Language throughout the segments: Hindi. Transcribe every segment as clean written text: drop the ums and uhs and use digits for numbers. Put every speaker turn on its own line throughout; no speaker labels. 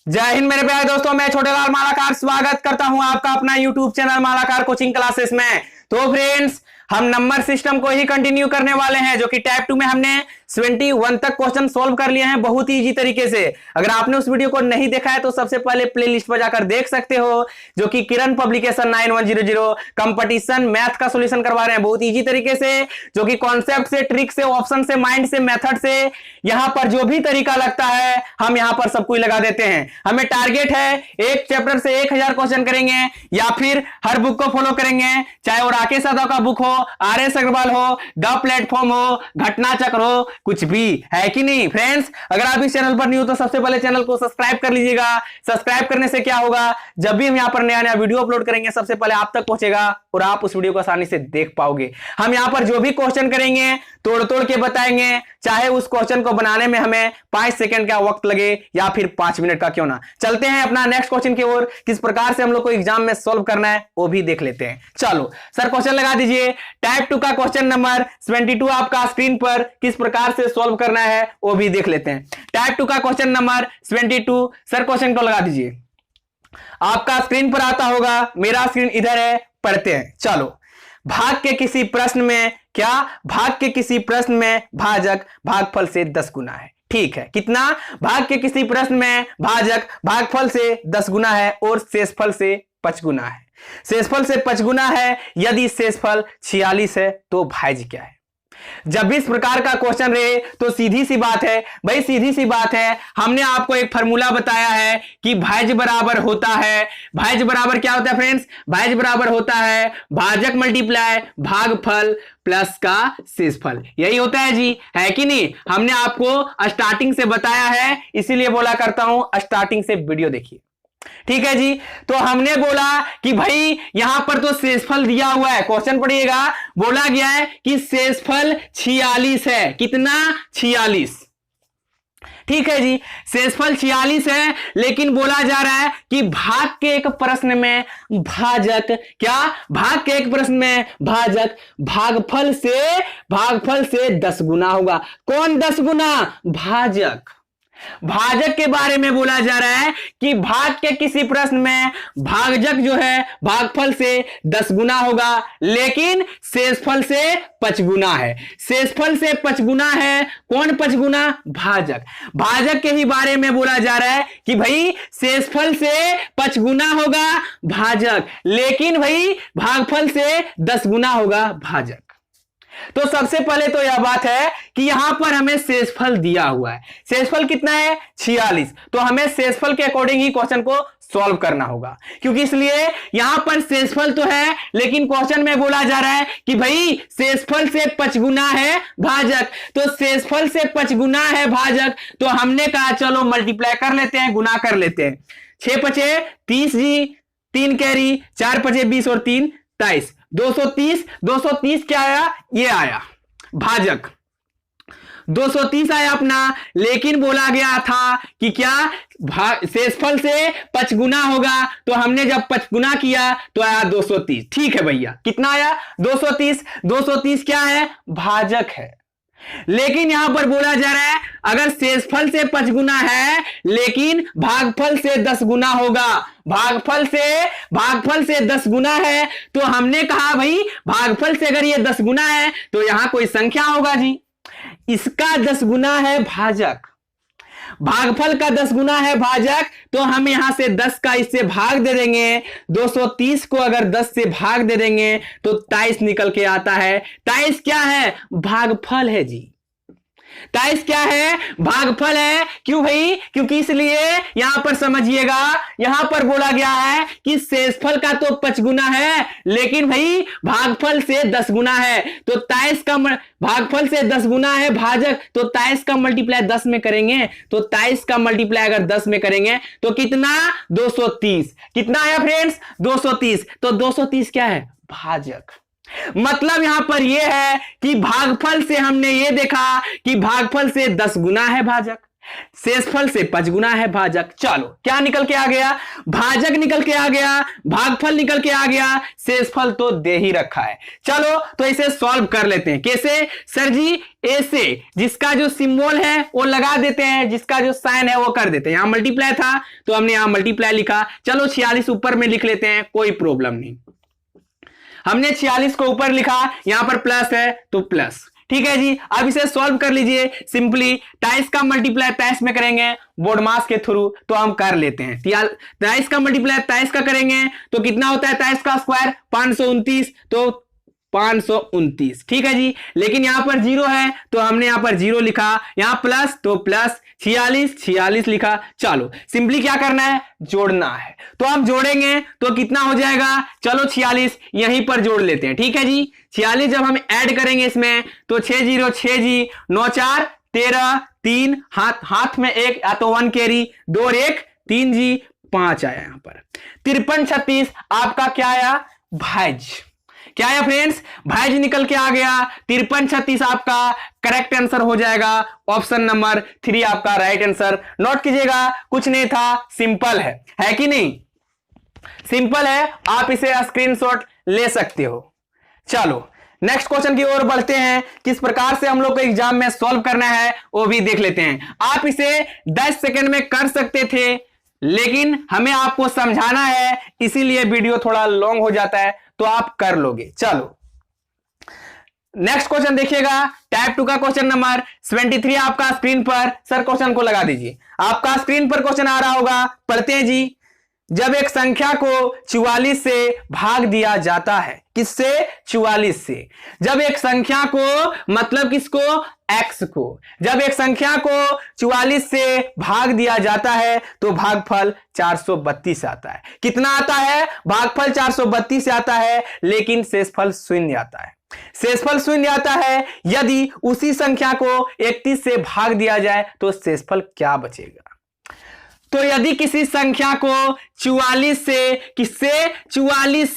जय हिंद मेरे प्यारे दोस्तों, मैं छोटेलाल मालाकार स्वागत करता हूं आपका अपना YouTube channel Malakar coaching classes में। तो फ्रेंड्स, हम नंबर सिस्टम को ही कंटिन्यू करने वाले हैं, जो कि टाइप 2 में हमने 21 तक क्वेश्चन सॉल्व कर लिए हैं बहुत ही इजी तरीके से। अगर आपने उस वीडियो को नहीं देखा है तो सबसे पहले प्लेलिस्ट पर जाकर देख सकते हो, जो कि किरण पब्लिकेशन 9100 कंपटीशन मैथ का सॉल्यूशन करवा रहे हैं बहुत इजी तरीके से, जो कि कॉन्सेप्ट से, ट्रिक से, ऑप्शन से, माइंड से, मेथड से, यहां पर जो भी तरीका लगता है हम यहां पर सब कुछ लगा देते हैं। हमें टारगेट है एक चैप्टर से 1000 क्वेश्चन करेंगे, या फिर हर बुक को फॉलो करेंगे, चाहे वो राकेश यादव का बुक हो, आर.एस. अग्रवाल हो, द प्लेटफॉर्म हो, घटना चक्र हो, कुछ भी है कि नहीं। फ्रेंड्स, अगर आप इस चैनल पर न्यू हो तो सबसे पहले चैनल को सब्सक्राइब कर लीजिएगा। सब्सक्राइब करने से क्या होगा, जब भी हम यहां पर नया नया वीडियो अपलोड करेंगे सबसे पहले आप तक पहुंचेगा और आप उस वीडियो को आसानी से देख पाओगे। हम यहां पर जो भी क्वेश्चन करेंगे तोड़ तोड़ के बताएंगे, चाहे उस क्वेश्चन को बनाने में हमें 5 सेकंड का वक्त लगे या फिर 5 मिनट का क्यों ना। चलते हैं अपना नेक्स्ट क्वेश्चन की ओर, किस प्रकार से हम लोग को एग्जाम में सॉल्व करना है वो भी देख लेते हैं। चलो सर, क्वेश्चन लगा दीजिए। टाइप 2 का क्वेश्चन नंबर 22 आपका स्क्रीन पर किस प्रकार से सॉल्व करना है वो भी देख लेते हैं। टाइप 2 का क्वेश्चन नंबर 22, सर क्वेश्चन को लगा दीजिए। आपका स्क्रीन पर आता होगा, मेरा स्क्रीन इधर है, पढ़ते हैं। चलो, भाग के किसी प्रश्न में क्या, भाग के किसी प्रश्न में भाजक भागफल से 10 गुना है। ठीक है, कितना? भाग के किसी प्रश्न में भाजक भागफल से 10 गुना है और शेषफल से 5 गुना है। शेषफल से 5 गुना है, यदि शेषफल 46 है तो भाज्य क्या है। जब भी इस प्रकार का क्वेश्चन रहे तो सीधी सी बात है भाई, सीधी सी बात है, हमने आपको एक फार्मूला बताया है कि भाज्य बराबर होता है, भाज्य बराबर क्या होता है फ्रेंड्स, भाज्य बराबर होता है भाजक मल्टीप्लाई भागफल प्लस का शेषफल। यही होता है जी, है कि नहीं। हमने आपको स्टार्टिंग से बताया है, इसीलिए बोला करता हूं स्टार्टिंग से वीडियो देखिए। ठीक है जी, तो हमने बोला कि भाई यहां पर तो शेषफल दिया हुआ है, क्वेश्चन पढ़िएगा, बोला गया है कि शेषफल 46 है। कितना? 46। ठीक है जी, शेषफल 46 है, लेकिन बोला जा रहा है कि भाग के एक प्रश्न में भाजक क्या, भाग के एक प्रश्न में भाजक भागफल से 10 गुना होगा। कौन 10 गुना? भाजक। भाजक के बारे में बोला जा रहा है कि भाग के किसी प्रश्न में भाजक जो है भागफल से 10 गुना होगा, लेकिन शेषफल से 5 गुना है। शेषफल से 5 गुना है, कौन 5 गुना? भाजक। भाजक के ही बारे में बोला जा रहा है कि भाई शेषफल से 5 गुना होगा भाजक, लेकिन भाई भागफल से 10 गुना होगा भाजक। तो सबसे पहले तो यह बात है कि यहां पर हमें शेषफल दिया हुआ है। शेषफल कितना है? 46। तो हमें शेषफल के अकॉर्डिंग ही क्वेश्चन को सॉल्व करना होगा, क्योंकि इसलिए यहां पर शेषफल तो है, लेकिन क्वेश्चन में बोला जा रहा है कि भाई शेषफल से 5 गुना है भाजक। तो शेषफल से 5 गुना है भाजक, तो हमने कहा चलो मल्टीप्लाई कर लेते हैं, गुना कर लेते हैं। 6 पचे 30 जी, 3 कैरी, 4 पचे 20 और 3 23, 230। 230 क्या आया? ये आया भाजक, 230 आया अपना, लेकिन बोला गया था कि क्या, शेषफल से 5 गुना होगा, तो हमने जब 5 गुना किया तो आया 230। ठीक है भैया, कितना आया? 230। 230 क्या है? भाजक है। लेकिन यहां पर बोला जा रहा है अगर शेषफल से 5 गुना है लेकिन भागफल से 10 गुना होगा, भागफल से 10 गुना है, तो हमने कहा भाई भागफल से अगर ये 10 गुना है तो यहां कोई संख्या होगा जी, इसका 10 गुना है भाजक, भागफल का 10 गुना है भाजक, तो हम यहां से 10 का इससे भाग दे देंगे। 230 को अगर 10 से भाग दे देंगे तो 23 निकल के आता है। 23 क्या है? भागफल है जी। 23 क्या है? भागफल है। क्यों भाई? क्योंकि इसलिए यहां पर समझिएगा, यहां पर बोला गया है कि शेषफल का तो 5 गुना है, लेकिन भाई भागफल से 10 गुना है, तो 23 का भागफल से 10 गुना है भाजक, तो 23 का मल्टीप्लाई 10 में करेंगे, तो 23 का मल्टीप्लाई अगर 10 में करेंगे तो कितना? 230। कितना आया फ्रेंड्स? 230। तो 230 क्या है? भाजक। मतलब यहां पर यह है कि भागफल से हमने ये देखा कि भागफल से 10 गुना है भाजक, शेषफल से 5 गुना है भाजक। चलो क्या निकल के आ गया, भाजक निकल के आ गया, भागफल निकल के आ गया, शेषफल तो दे ही रखा है। चलो तो इसे सॉल्व कर लेते हैं। कैसे सर जी, ए से जिसका जो सिंबल है वो लगा देते हैं, जिसका जो साइन है वो कर देते हैं। यहां मल्टीप्लाई था तो हमने यहां मल्टीप्लाई लिखा। चलो 46 ऊपर में लिख लेते हैं, कोई प्रॉब्लम नहीं। हमने 46 को ऊपर लिखा, यहां पर प्लस है तो प्लस, ठीक है जी। अब इसे सॉल्व कर लीजिए सिंपली। 23 का मल्टीप्लाई 23 में करेंगे बोर्ड मास के थ्रू, तो हम कर लेते हैं। 23 का मल्टीप्लाई 23 का करेंगे तो कितना होता है, 23 का स्क्वायर 529, तो 529, ठीक है जी। लेकिन यहां पर जीरो है तो हमने यहां पर जीरो लिखा, यहां प्लस तो प्लस, 46 लिखा। चलो सिंपली क्या करना है, जोड़ना है। तो हम जोड़ेंगे तो कितना हो जाएगा, चलो 46 यहीं पर जोड़ लेते हैं, ठीक है जी। 46 जब हम ऐड करेंगे इसमें तो 6 0 6 जी, 9 4 13, 3 हाथ में 1 या तो 1 कैरी, 2 और 1 3 जी, 5 आया यहां पर। 53 36 आपका क्या आया, भाज्य। क्या है फ्रेंड्स, भाज्य निकल के आ गया। 53 36 आपका करेक्ट आंसर हो जाएगा। ऑप्शन नंबर 3 आपका राइट आंसर। नोट कीजिएगा, कुछ नहीं था, सिंपल है कि नहीं, सिंपल है। आप इसे स्क्रीनशॉट ले सकते हो। चलो नेक्स्ट क्वेश्चन की ओर बढ़ते हैं। किस प्रकार से हम लोग को एग्जाम में सॉल्व करना है वो भी देख लेते हैं। आप इसे 10 सेकंड में कर सकते थे, लेकिन हमें आपको समझाना है, इसीलिए वीडियो थोड़ा लॉन्ग हो जाता है, तो आप कर लोगे। चलो नेक्स्ट क्वेश्चन देखिएगा, टाइप 2 का क्वेश्चन नंबर 73 आपका स्क्रीन पर। सर क्वेश्चन को लगा दीजिए, आपका स्क्रीन पर क्वेश्चन आ रहा होगा, पढ़ते हैं जी। जब एक संख्या को 44 से भाग दिया जाता है, किससे, 44 से। जब एक संख्या को, मतलब किसको, x को, जब एक संख्या को 44 से भाग दिया जाता है तो भागफल 432 आता है। कितना आता है, भागफल 432 आता है, लेकिन शेषफल शून्य आता है। शेषफल शून्य आता है। यदि उसी संख्या को 31 से भाग दिया जाए तो शेषफल क्या बचेगा। तो यदि किसी संख्या को 44 से, किससे, 44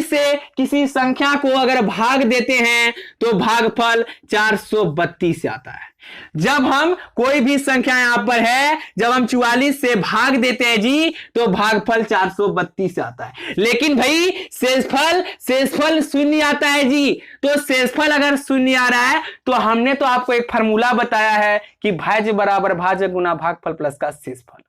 से किसी संख्या को अगर भाग देते हैं तो भागफल 432 से आता है। जब हम कोई भी संख्या यहां पर है, जब हम 44 से भाग देते हैं जी तो भागफल 432 से आता है। लेकिन भाई शेषफल शून्य आता है जी। तो शेषफल अगर शून्य आ रहा है तो हमने तो आपको एक फार्मूला बताया है कि भाज्य बराबर भाजक गुना भागफल प्लस का शेषफल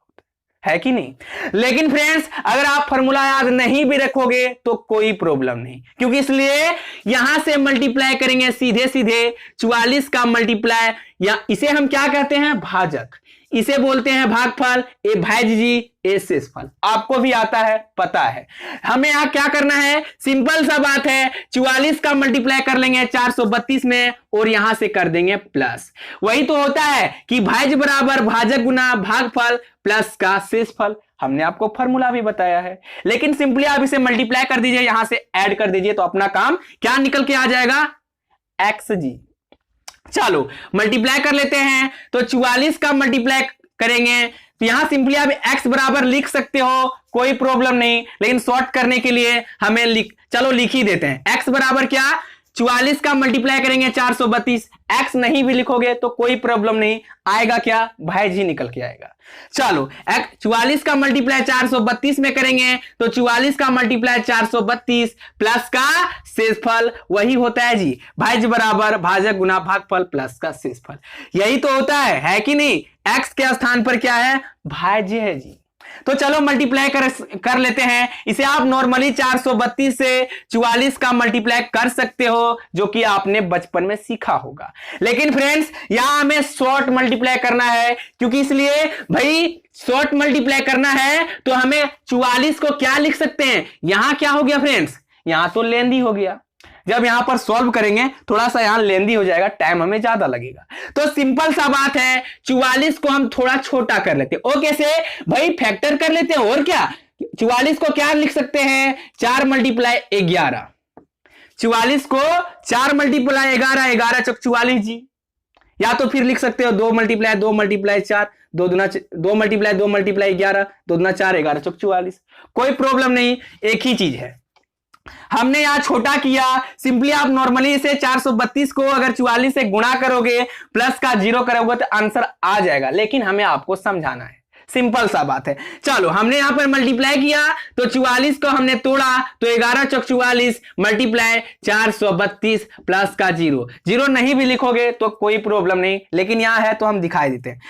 है कि नहीं। लेकिन फ्रेंड्स अगर आप फॉर्मूला याद नहीं भी रखोगे तो कोई प्रॉब्लम नहीं, क्योंकि इसलिए यहां से मल्टीप्लाई करेंगे सीधे 44 का मल्टीप्लाई, या इसे हम क्या कहते हैं, भाजक, इसे बोलते हैं भागफल, ए भाज्य जी, ए शेषफल। आपको भी आता है, पता है। हमें यहां क्या करना है, सिंपल सा बात है, 44 का मल्टीप्लाई कर लेंगे 432 में और यहां से कर देंगे प्लस। वही तो होता है कि भाज्य बराबर भाजक गुना भागफल प्लस का शेषफल। हमने आपको फॉर्मूला भी बताया है, लेकिन सिंपली आप इसे मल्टीप्लाई कर दीजिए, यहां से ऐड कर दीजिए, तो अपना काम क्या निकल के आ जाएगा, एक्स जी। चलो मल्टीप्लाई कर लेते हैं, तो 44 का मल्टीप्लाई करेंगे तो यहां सिंपली आप x बराबर लिख सकते हो, कोई प्रॉब्लम नहीं, लेकिन शॉर्ट करने के लिए हमें चलो लिख ही देते हैं। x बराबर क्या, 44 का मल्टीप्लाई करेंगे 432, x नहीं भी लिखोगे तो कोई प्रॉब्लम नहीं, आएगा क्या, भाज्य ही निकल के आएगा। चलो 44 का मल्टीप्लाई 432 में करेंगे तो 44 का मल्टीप्लाई 432 प्लस का शेषफल, वही होता है जी, भाज्य बराबर भाजक गुना भागफल प्लस का शेषफल। यही तो होता है कि नहीं। x के स्थान पर क्या है, भाज्य है जी। तो चलो मल्टीप्लाई कर लेते हैं। इसे आप नॉर्मली 432 से 44 का मल्टीप्लाई कर सकते हो, जो कि आपने बचपन में सीखा होगा। लेकिन फ्रेंड्स यहां हमें शॉर्ट मल्टीप्लाई करना है, क्योंकि इसलिए भाई शॉर्ट मल्टीप्लाई करना है तो हमें 44 को क्या लिख सकते हैं, यहां क्या हो गया फ्रेंड्स, यहां तो लेंदी हो गया। जब यहां पर सॉल्व करेंगे थोड़ा सा यहां लेंदी हो जाएगा, टाइम हमें ज्यादा लगेगा। तो सिंपल सा बात है, 44 को हम थोड़ा छोटा कर लेते हैं। ओ कैसे भाई, फैक्टर कर लेते हैं, और क्या, 44 को क्या लिख सकते हैं, 4 मल्टीप्लाई 11। 44 को 4 मल्टीप्लाई 11, 11 चौक 44 जी। या तो फिर लिख सकते हो 2 मल्टीप्लाई 2 मल्टीप्लाई 4, 2 मल्टीप्लाई 2 मल्टीप्लाई 11, 2 दूना 4, 11 चौक 44। कोई प्रॉब्लम नहीं, एक ही चीज है। हमने यहां छोटा किया, सिंपली आप नॉर्मली इसे 432 को अगर 44 से गुणा करोगे, प्लस का 0 करोगे तो आंसर आ जाएगा, लेकिन हमें आपको समझाना है, सिंपल सा बात है। चलो हमने यहां पर मल्टीप्लाई किया तो 44 को हमने तोड़ा तो 11 चौक 44 मल्टीप्लाई 432 प्लस का 0, 0 नहीं भी लिखोगे तो कोई प्रॉब्लम नहीं, लेकिन यहां है तो हम दिखाई देते हैं।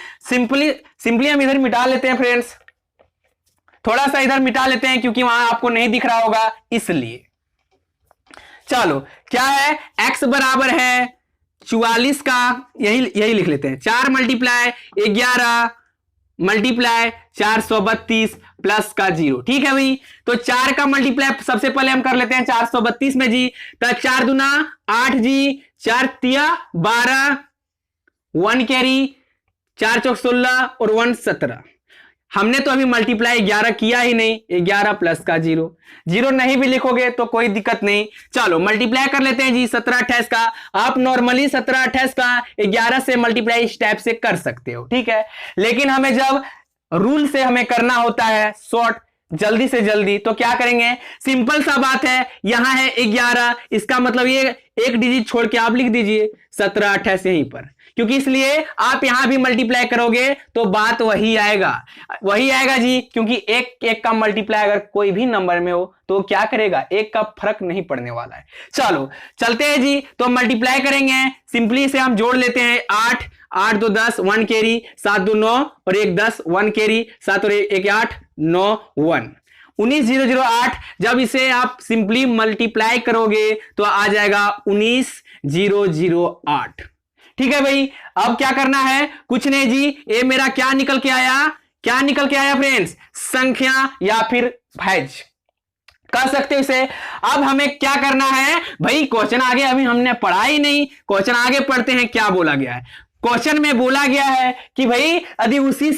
सिंपली हम इधर मिटा लेते हैं फ्रेंड्स, थोड़ा सा इधर मिटा लेते हैं क्योंकि वहां आपको नहीं दिख रहा होगा इसलिए। चलो क्या है, x बराबर है 44 का, यही लिख लेते हैं, 4 मल्टीप्लाई 11 मल्टीप्लाई 432 प्लस का 0, ठीक है भाई। तो 4 का मल्टीप्लाई सबसे पहले हम कर लेते हैं 432 में जी, तो 4 दूना 8 जी, 4 तिया 12, 1 कैरी, 4 चौक 16 और 1 17। हमने तो अभी मल्टीप्लाई 11 किया ही नहीं, 11 प्लस का 0, 0 नहीं भी लिखोगे तो कोई दिक्कत नहीं। चलो मल्टीप्लाई कर लेते हैं जी 17 28 का, आप नॉर्मली 17 28 का 11 से मल्टीप्लाई इस टाइप से कर सकते हो, ठीक है। लेकिन हमें जब रूल से हमें करना होता है शॉर्ट, जल्दी से जल्दी, तो क्या करेंगे, सिंपल सा बात है, यहां है 11, इसका मतलब ये एक डिजिट छोड़ के आप लिख दीजिए 17 28 यहीं पर, क्योंकि इसलिए आप यहां भी मल्टीप्लाई करोगे तो बात वही आएगा जी, क्योंकि एक का मल्टीप्लाई अगर कोई भी नंबर में हो तो क्या करेगा, एक का फर्क नहीं पड़ने वाला है। चलो चलते हैं जी, तो मल्टीप्लाई करेंगे, सिंपली से हम जोड़ लेते हैं 8 8 2 10 1 कैरी, 7 2 9 और 1 10 1 कैरी, 7 और 1 8 9 1 19008। जब इसे आप सिंपली मल्टीप्लाई करोगे तो आ जाएगा 19008, ठीक है भाई। अब क्या करना है, कुछ नहीं जी, ये मेरा क्या निकल के आया फ्रेंड्स, संख्या या फिर भाज्य कर सकते हो इसे। अब हमें क्या करना है भाई, क्वेश्चन आगे अभी हमने पढ़ा ही नहीं, क्वेश्चन आगे पढ़ते हैं क्या बोला गया है। क्वेश्चन में बोला गया है कि भाई यदि इसी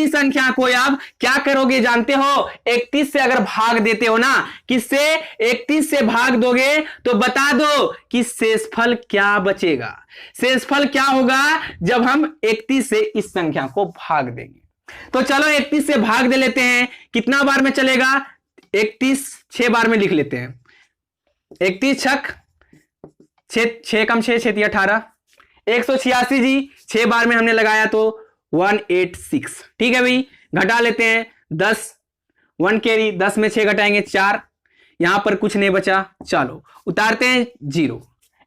संख्या को आप क्या करोगे जानते हो, 31 से अगर भाग देते हो ना, किससे 31 से भाग दोगे तो बता दो कि शेषफल क्या बचेगा। शेषफल क्या होगा जब हम 31 से इस संख्या को भाग देंगे। तो चलो 31 से भाग दे लेते हैं, कितना बार में चलेगा, 31 6 बार में लिख लेते हैं, 31 छक 6 कम 6 6 18 186 जी, 6 बार में हमने लगाया तो 186, ठीक है भाई। घटा लेते हैं 10 1 कैरी, 10 में 6 घटाएंगे 4, यहां पर कुछ नहीं बचा, चलो उतारते हैं 0,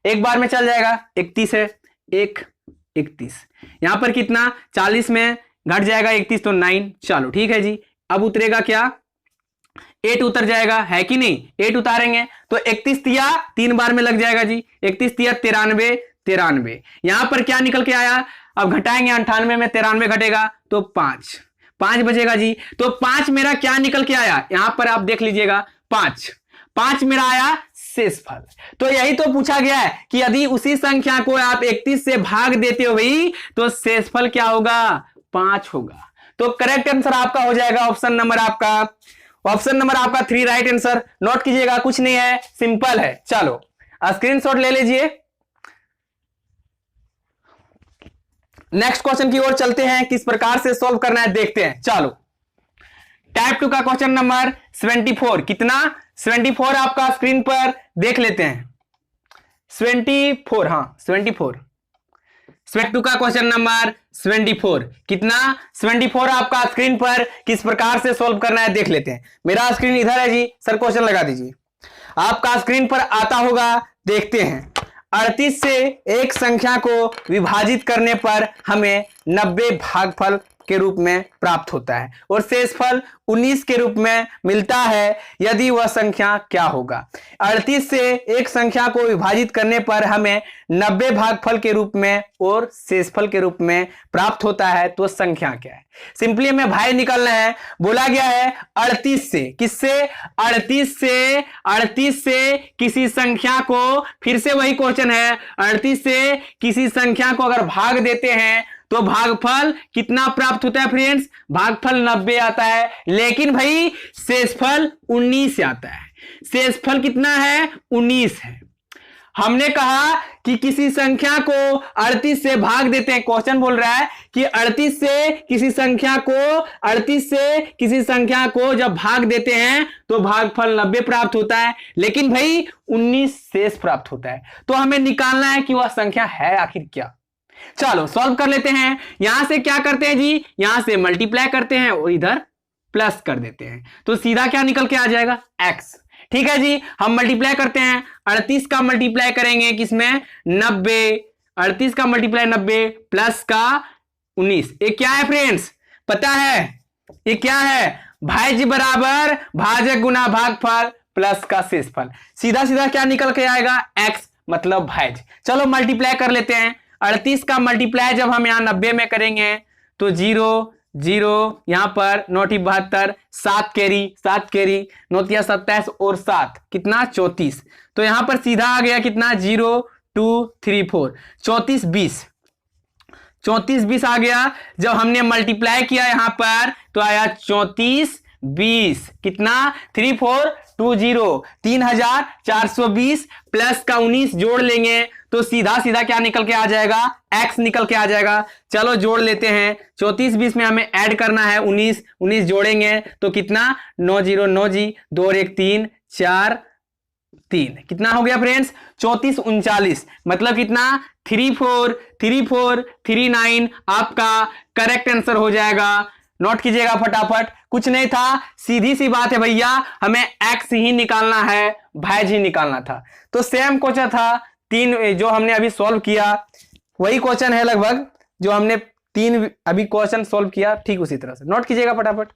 एक बार में चल जाएगा, 31 है 1 31, यहां पर कितना 40 में घट जाएगा 31 तो 9, चलो ठीक है जी। अब उतरेगा क्या, 8 उतर जाएगा, है कि नहीं, 8 उतारेंगे तो 31 तिया 3 बार में लग जाएगा जी, 31 तिया 93, यहां पर क्या निकल के आया, अब घटाएंगे 98 में 93 घटेगा तो 5 बचेगा जी। तो 5 मेरा क्या निकल के आया, यहां पर आप देख लीजिएगा 5 मेरा आया शेषफल। तो यही तो पूछा गया है कि यदि उसी संख्या को आप 31 से भाग देते हो भाई तो शेषफल क्या होगा, 5 होगा। तो करेक्ट आंसर आपका हो जाएगा ऑप्शन नंबर आपका 3 राइट आंसर। नोट कीजिएगा, कुछ नहीं है, सिंपल है। चलो स्क्रीनशॉट ले लीजिए। नेक्स्ट क्वेश्चन की ओर चलते हैं, किस प्रकार से सॉल्व करना है देखते हैं। चलो टाइप 2 का क्वेश्चन नंबर 74, कितना 74 आपका स्क्रीन पर देख लेते हैं, 74, हाँ 74, टाइप 2 का क्वेश्चन नंबर 74, कितना 74 आपका स्क्रीन पर किस प्रकार से सॉल्व करना है देख लेते हैं। मेरा स्क्रीन इधर है जी, सर क्वेश्चन लगा दीजिए, आपका स्क्रीन पर आता होगा, देखते हैं। 38 से एक संख्या को विभाजित करने पर हमें 90 भागफल के रूप में प्राप्त होता है और शेषफल 19 के रूप में मिलता है, यदि वह संख्या क्या होगा। 38 से एक संख्या को विभाजित करने पर हमें 90 भागफल के रूप में और शेषफल के रूप में प्राप्त होता है, तो संख्या क्या है। सिंपली हमें भाई निकालना है। बोला गया है 38 से, किससे, 38 से किसी संख्या को, फिर से वही क्वेश्चन है, 38 से किसी संख्या को अगर भाग देते हैं तो भागफल कितना प्राप्त होता है फ्रेंड्स, भागफल 90 आता है, लेकिन भाई शेषफल 19 आता है। शेषफल कितना है, 19 है। हमने कहा कि किसी संख्या को 38 से भाग देते हैं। क्वेश्चन बोल रहा है कि 38 से किसी संख्या को जब भाग देते हैं तो भागफल 90 प्राप्त होता है, लेकिन भाई 19 शेष प्राप्त होता है। तो हमें निकालना है कि वह संख्या है आखिर क्या। चलो सॉल्व कर लेते हैं। यहां से क्या करते हैं जी, यहां से मल्टीप्लाई करते हैं और इधर प्लस कर देते हैं, तो सीधा क्या निकल के आ जाएगा, x। ठीक है जी, हम मल्टीप्लाई करते हैं। 38 का मल्टीप्लाई करेंगे किसमें, 90। 38 का मल्टीप्लाई 90 प्लस का 19। ये क्या है फ्रेंड्स, पता है ये क्या है, भाज्य बराबर भाजक गुना भागफल प्लस का शेषफल। सीधा सीधा क्या निकल के आएगा, x मतलब भाज्य। चलो मल्टीप्लाई कर लेते हैं। 38 का मल्टीप्लाई जब हम यहां 90 में करेंगे तो 0 0 यहां पर 9 72, 7 कैरी 9 27 और 7 कितना 34। तो यहां पर सीधा आ गया कितना 0 2 3 4 34 20 आ गया। जब हमने मल्टीप्लाई किया यहां पर तो आया 34 20 कितना 3420 3420 प्लस का 19 जोड़ लेंगे तो सीधा सीधा क्या निकल के आ जाएगा, x निकल के आ जाएगा। चलो जोड़ लेते हैं। 34 20 में हमें ऐड करना है 19 जोड़ेंगे तो कितना 9 0 9 जी 2 और 1 3 4 3 कितना हो गया फ्रेंड्स 34 39 मतलब कितना 3439 आपका करेक्ट आंसर हो जाएगा। नोट कीजिएगा फटाफट, कुछ नहीं था, सीधी सी बात है भैया, हमें x ही निकालना है, भाज्य ही निकालना था। तो सेम क्वेश्चन था 3 जो हमने अभी सॉल्व किया, वही क्वेश्चन है लगभग जो हमने 3 अभी क्वेश्चन सॉल्व किया, ठीक उसी तरह से। नोट कीजिएगा फटाफट।